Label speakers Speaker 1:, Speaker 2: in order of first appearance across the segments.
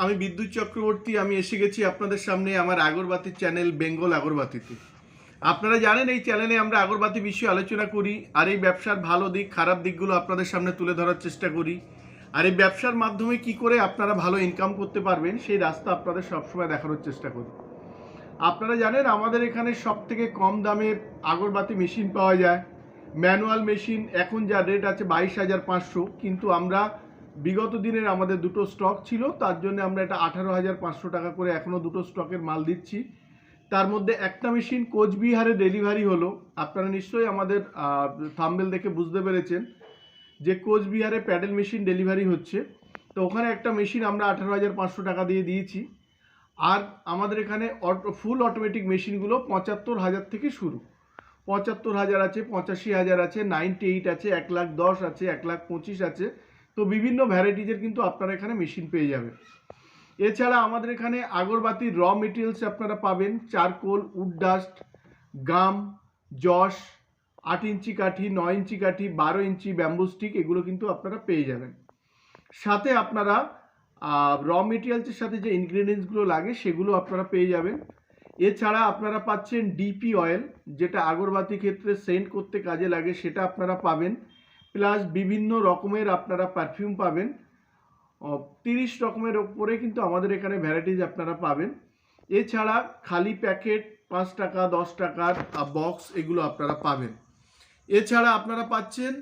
Speaker 1: আমি বিদ্যুৎ চক্রবর্তী। আমি এসে গেছি আপনাদের সামনে আমার আগরবাতির চ্যানেল বেঙ্গল আগরবাতিতে। আপনারা জানেন এই চ্যানেলে আমরা আগরবাতি বিষয়ে আলোচনা করি, আর এই ব্যবসার ভালো দিক খারাপ দিকগুলো আপনাদের সামনে তুলে ধরার চেষ্টা করি। আর এই ব্যবসার মাধ্যমে কি করে আপনারা ভালো ইনকাম করতে পারবেন সেই রাস্তা আপনাদের সবসময় দেখানোর চেষ্টা করি। আপনারা জানেন আমাদের এখানে সব থেকে কম দামে আগরবাতি মেশিন পাওয়া যায়। ম্যানুয়াল মেশিন এখন যা রেট আছে 22,500, কিন্তু আমরা বিগত দিনের আমাদের দুটো স্টক ছিল, তার জন্য আমরা এটা 18,500 টাকা করে এখনও দুটো স্টকের মাল দিচ্ছি। তার মধ্যে একটা মেশিন কোচবিহারে ডেলিভারি হলো। আপনারা নিশ্চয়ই আমাদের থাম্বনেল দেখে বুঝতে পেরেছেন যে কোচবিহারে প্যাডেল মেশিন ডেলিভারি হচ্ছে। তো ওখানে একটা মেশিন আমরা 18,500 টাকা দিয়ে দিয়েছি। আর আমাদের এখানে ফুল অটোমেটিক মেশিনগুলো 75,000 থেকে শুরু। 75,000 আছে, 85,000 আছে, 98 আছে, 1,10,000 আছে, 1,25,000 আছে। তো বিভিন্ন ভ্যারাইটিজের কিন্তু আপনারা এখানে মেশিন পেয়ে যাবেন। এছাড়া আমাদের এখানে আগরবাতির র মেটেরিয়ালস আপনারা পাবেন, charcoal, would dust, gum, Jos, 8 ইঞ্চি কাঠি, 9 ইঞ্চি কাঠি, 12 ইঞ্চি ব্যাম্বু স্টিক, এগুলো কিন্তু আপনারা পেয়ে যাবেন। সাথে আপনারা র মেটেরিয়ালসের সাথে যে ইনগ্রেডিয়েন্টসগুলো লাগে সেগুলো আপনারা পেয়ে যাবেন। এছাড়া আপনারা পাচ্ছেন ডিপি অয়েল, যেটা আগরবাতি ক্ষেত্রে সেন্ট করতে কাজে লাগে, সেটা আপনারা পাবেন। প্লাস বিভিন্ন রকমের আপনারা পারফিউম পাবেন। 30 রকমের ওপরে কিন্তু আমাদের এখানে ভ্যারাইটিজ আপনারা পাবেন। এছাড়া খালি প্যাকেট 5 টাকা 10 টাকার বক্স, এগুলো আপনারা পাবেন। এছাড়া আপনারা পাচ্ছেন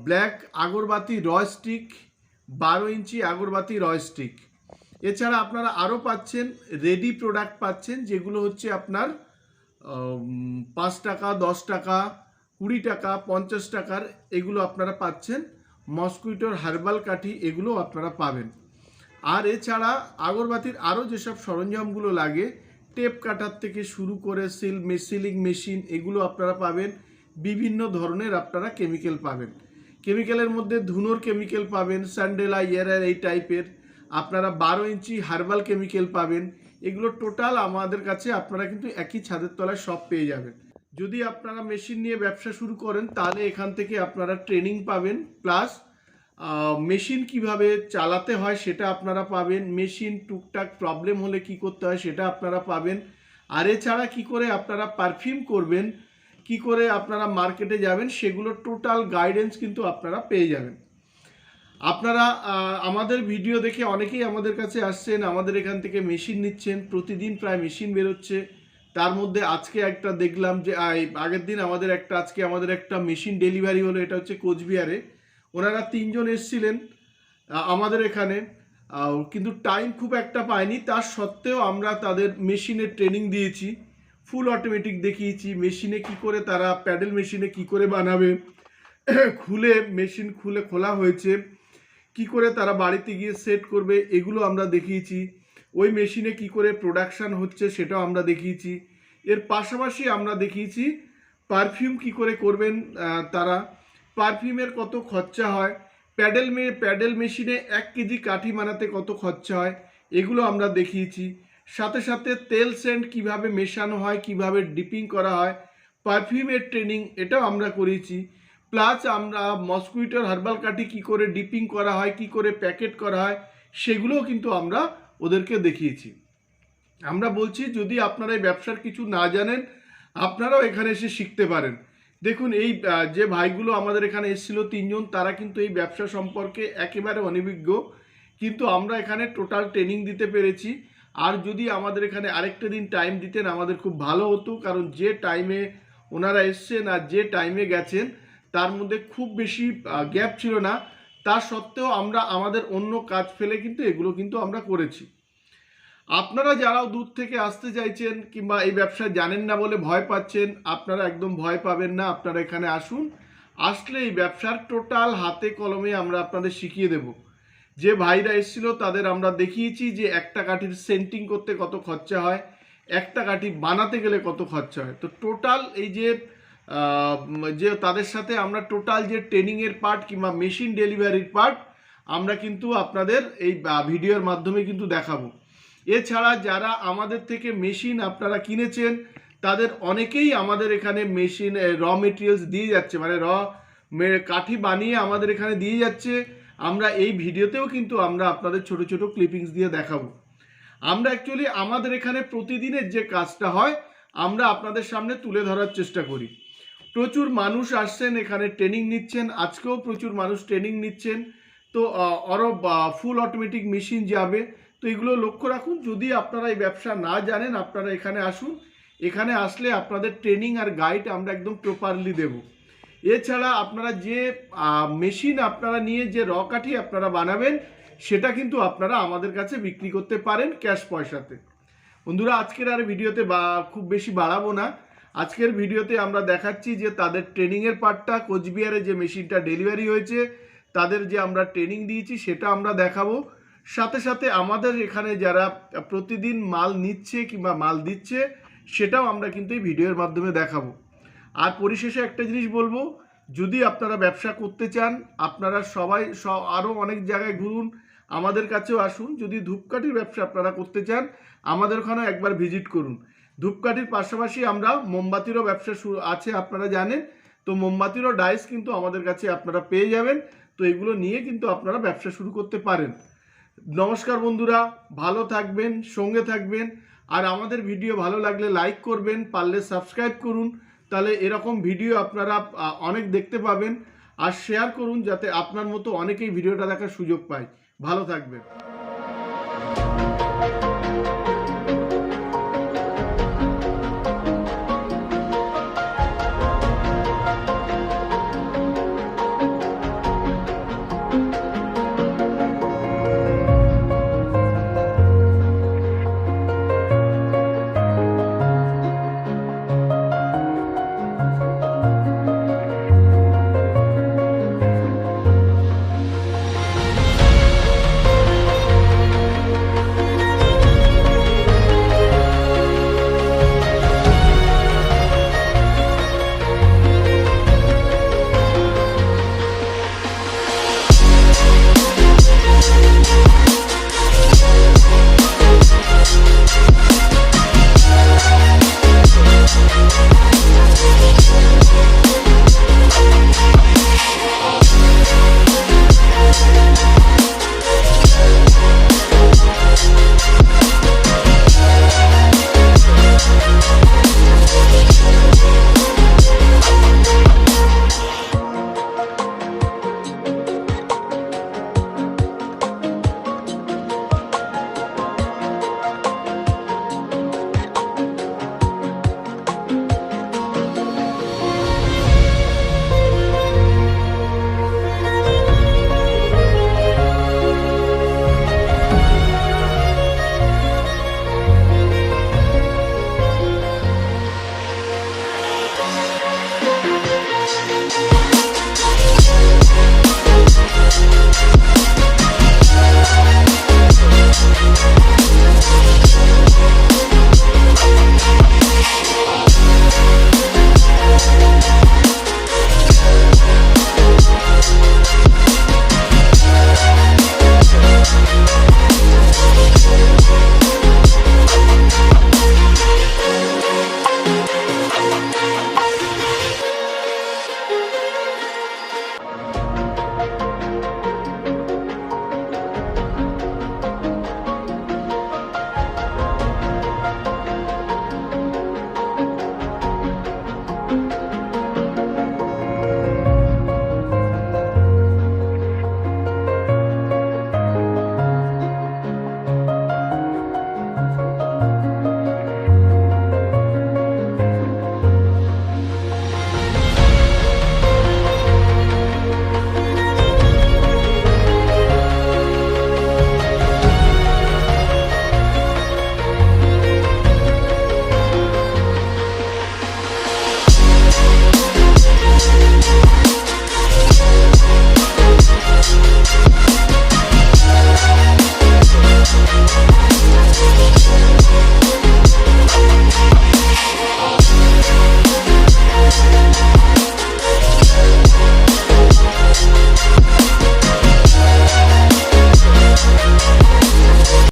Speaker 1: ব্ল্যাক আগরবাতি র স্টিক, 12 ইঞ্চি আগরবাতি র স্টিক। এছাড়া আপনারা আরও পাচ্ছেন রেডি প্রোডাক্ট পাচ্ছেন, যেগুলো হচ্ছে আপনার 5 টাকা 10 টাকা 20 টাকা 50 টাকার, এগুলো আপনারা পাচ্ছেন। মসকুইটোর হার্বাল কাঠি, এগুলো আপনারা পাবেন। আর এছাড়া আগরবাতির আরও যেসব সরঞ্জামগুলো লাগে, টেপ কাটার থেকে শুরু করে সিলিং মেশিন, এগুলো আপনারা পাবেন। বিভিন্ন ধরনের আপনারা কেমিক্যাল পাবেন। কেমিক্যালের মধ্যে ধুনোর কেমিক্যাল পাবেন, স্যান্ডেলা, ইয়ারার, এই টাইপের। আপনারা 12 ইঞ্চি হার্বাল কেমিক্যাল পাবেন। এগুলো টোটাল আমাদের কাছে আপনারা কিন্তু একই ছাদের তলায় সব পেয়ে যাবেন। যদি আপনারা মেশিন নিয়ে ব্যবসা শুরু করেন তাহলে এখান থেকে আপনারা ট্রেনিং পাবেন, প্লাস মেশিন কিভাবে চালাতে হয় সেটা আপনারা পাবেন। মেশিন টুকটাক প্রবলেম হলে কি করতে হয় সেটা আপনারা পাবেন। আর এছাড়া কি করে আপনারা পারফিউম করবেন, কি করে আপনারা মার্কেটে যাবেন, সেগুলো টোটাল গাইডেন্স কিন্তু আপনারা পেয়ে যাবেন। আপনারা আমাদের ভিডিও দেখে অনেকেই আমাদের কাছে আসছেন, আমাদের এখান থেকে মেশিন নিচ্ছেন। প্রতিদিন প্রায় মেশিন বেরোচ্ছে। তার মধ্যে আজকে একটা দেখলাম যে আগের দিন আজকে আমাদের একটা মেশিন ডেলিভারি হলো, এটা হচ্ছে কোচবিহারে। ওনারা 3 জন এসেছিলেন আমাদের এখানে, কিন্তু টাইম খুব একটা পায়নি। তার সত্ত্বেও আমরা তাদের মেশিনের ট্রেনিং দিয়েছি, ফুল অটোমেটিক দেখিয়েছি। মেশিনে কি করে তারা প্যাডেল মেশিনে কি করে বানাবে, মেশিন খোলা হয়েছে, কি করে তারা বাড়িতে গিয়ে সেট করবে, এগুলো আমরা দেখিয়েছি। ওই মেশিনে কি করে প্রোডাকশান হচ্ছে সেটাও আমরা দেখিয়েছি। এর পাশাপাশি আমরা দেখিয়েছি পারফিউম কি করে করবেন তারা, পারফিউমের কত খরচা হয়, প্যাডেল মেশিনে 1 কেজি কাঠি বানাতে কত খরচা হয়, এগুলো আমরা দেখিয়েছি। সাথে সাথে তেল সেন্ট কিভাবে মেশানো হয়, কিভাবে ডিপিং করা হয়, পারফিউমের ট্রেনিং এটাও আমরা করিয়েছি। প্লাস আমরা মসকুইটোর হার্বাল কাঠি কি করে ডিপিং করা হয়, কি করে প্যাকেট করা হয়, সেগুলোও কিন্তু আমরা ওদেরকে দেখিয়েছি। আমরা বলছি যদি আপনারা এই ব্যবসার কিছু না জানেন, আপনারাও এখানে এসে শিখতে পারেন। দেখুন এই যে ভাইগুলো আমাদের এখানে এসেছিল 3 জন, তারা কিন্তু এই ব্যবসা সম্পর্কে একেবারে অনভিজ্ঞ, কিন্তু আমরা এখানে টোটাল ট্রেনিং দিতে পেরেছি। আর যদি আমাদের এখানে আরেকটা দিন টাইম দিতেন আমাদের খুব ভালো হতো, কারণ যে টাইমে ওনারা এসছেন আর যে টাইমে গেছেন তার মধ্যে খুব বেশি গ্যাপ ছিল না। তা সত্ত্বেও আমরা আমাদের অন্য কাজ ফেলে কিন্তু এগুলো কিন্তু আমরা করেছি। আপনারা যারাও দূর থেকে আসতে চাইছেন কিংবা এই ব্যবসা জানেন না বলে ভয় পাচ্ছেন, আপনারা একদম ভয় পাবেন না। আপনারা এখানে আসুন, আসলে এই ব্যবসার টোটাল হাতে কলমে আমরা আপনাদের শিখিয়ে দেব। যে ভাইরা এসেছিল তাদের আমরা দেখিয়েছি যে একটা কাঠির সেন্টিং করতে কত খরচা হয়, একটা কাঠি বানাতে গেলে কত খরচা হয়। তো টোটাল এই যে তাদের সাথে আমরা টোটাল যে ট্রেনিংয়ের পার্ট কিংবা মেশিন ডেলিভারির পার্ট আমরা কিন্তু আপনাদের এই ভিডিওর মাধ্যমে কিন্তু দেখাবো। এছাড়া যারা আমাদের থেকে মেশিন আপনারা কিনেছেন তাদের অনেকেই আমাদের এখানে মেশিন র মেটেরিয়ালস দিয়ে যাচ্ছে, মানে কাঠি বানিয়ে আমাদের এখানে দিয়ে যাচ্ছে। আমরা এই ভিডিওতেও কিন্তু আমরা আপনাদের ছোট ছোট ক্লিপিংস দিয়ে দেখাবো। আমরা অ্যাকচুয়ালি আমাদের এখানে প্রতিদিনের যে কাজটা হয় আমরা আপনাদের সামনে তুলে ধরার চেষ্টা করি। প্রচুর মানুষ আসছেন এখানে ট্রেনিং নিচ্ছেন, আজকেও প্রচুর মানুষ ট্রেনিং নিচ্ছেন। তো আরও ফুল অটোমেটিক মেশিন যাবে। তো এগুলো লক্ষ্য রাখুন। যদি আপনারা এই ব্যবসা না জানেন আপনারা এখানে আসুন, এখানে আসলে আপনাদের ট্রেনিং আর গাইড আমরা একদম প্রপারলি দেব। এছাড়া আপনারা যে মেশিন আপনারা নিয়ে যে কাঠি আপনারা বানাবেন সেটা কিন্তু আপনারা আমাদের কাছে বিক্রি করতে পারেন ক্যাশ পয়সাতে। বন্ধুরা, আজকের আর ভিডিওতে খুব বেশি বাড়াবো না। আজকের ভিডিওতে আমরা দেখাচ্ছি যে তাদের ট্রেনিংয়ের পার্টটা, কোচবিহারে যে মেশিনটা ডেলিভারি হয়েছে তাদের যে আমরা ট্রেনিং দিয়েছি সেটা আমরা দেখাবো। সাথে সাথে আমাদের এখানে যারা প্রতিদিন মাল নিচ্ছে কিংবা মাল দিচ্ছে সেটাও আমরা কিন্তু এই ভিডিওর মাধ্যমে দেখাবো। আর পরিশেষে একটা জিনিস বলবো, যদি আপনারা ব্যবসা করতে চান আপনারা সবাই আরও অনেক জায়গায় ঘুরুন, আমাদের কাছেও আসুন। যদি ধূপকাঠির ব্যবসা আপনারা করতে চান আমাদের ওখানেও একবার ভিজিট করুন। ধূপকাঠির পাশাপাশি আমরা মোমবাতিরও ব্যবসা আছে আপনারা জানেন। তো মোমবাতিরও ডাইস কিন্তু আমাদের কাছে আপনারা পেয়ে যাবেন। তো এগুলো নিয়ে কিন্তু আপনারা ব্যবসা শুরু করতে পারেন। নমস্কার বন্ধুরা, ভালো থাকবেন, সঙ্গে থাকবেন। আর আমাদের ভিডিও ভালো লাগলে লাইক করবেন, পারলে সাবস্ক্রাইব করুন, তাহলে এরকম ভিডিও আপনারা অনেক দেখতে পাবেন। আর শেয়ার করুন যাতে আপনার মতো অনেকেই ভিডিওটা দেখার সুযোগ পায়। ভালো থাকবেন।